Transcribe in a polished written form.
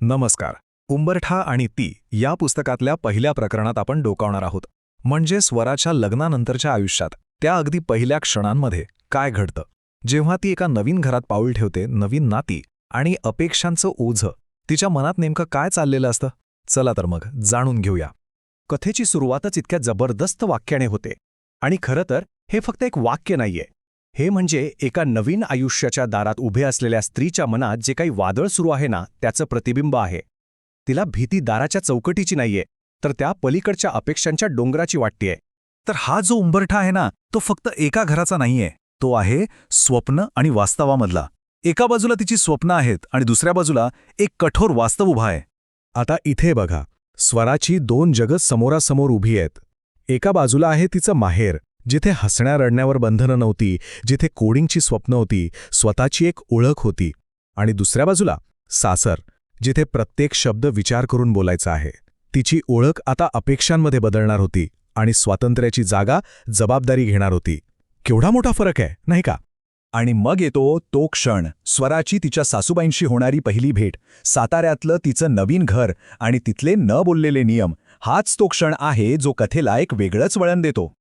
नमस्कार. उंबरठा आणि ती या पुस्तकातल्या पहिल्या प्रकरणात आपण डोकावणार आहोत. म्हणजे स्वराच्या लग्नानंतरच्या आयुष्यात त्या अगदी पहिल्या क्षणांमध्ये काय घडतं जेव्हा ती एका नवीन घरात पाऊल ठेवते. नवीन नाती आणि अपेक्षांचं ओझं तिच्या मनात नेमकं काय चाललेलं असतं. चला तर मग जाणून घेऊया. कथेची सुरुवातच इतक्या जबरदस्त वाक्याने होते. आणि खरं तर हे फक्त एक वाक्य नाहीये. हे म्हणजे एका नवीन आयुष्याच्या दारात उभे असलेल्या स्त्रीच्या मनात जे काही वादळ सुरू आहे ना, त्याचं प्रतिबिंब आहे. तिला भीती दाराच्या चौकटीची नाहीये, तर त्या पलीकडच्या अपेक्षांच्या डोंगराची वाटतेय. तर हा जो उंबरठा आहे ना, तो फक्त एका घराचा नाहीये. तो आहे स्वप्न आणि वास्तवामधला. एका बाजूला तिची स्वप्न आहेत आणि दुसऱ्या बाजूला एक कठोर वास्तव उभा आहे. आता इथे बघा, स्वराची दोन जगं समोरासमोर उभी आहेत. एका बाजूला आहे तिचं माहेर, जिथे हसण्या रडण्यावर बंधनं नव्हती, जिथे कोडिंगची स्वप्न होती, स्वतःची एक ओळख होती. आणि दुसऱ्या बाजूला सासर, जिथे प्रत्येक शब्द विचार करून बोलायचा आहे. तिची ओळख आता अपेक्षांमध्ये बदलणार होती आणि स्वातंत्र्याची जागा जबाबदारी घेणार होती. केवढा मोठा फरक आहे, नाही का? आणि मग येतो तो क्षण, स्वराची तिच्या सासूबाईंशी होणारी पहिली भेट, साताऱ्यातलं तिचं नवीन घर आणि तिथले न बोललेले नियम. हाच तो क्षण आहे जो कथेला एक वेगळंच वळण देतो.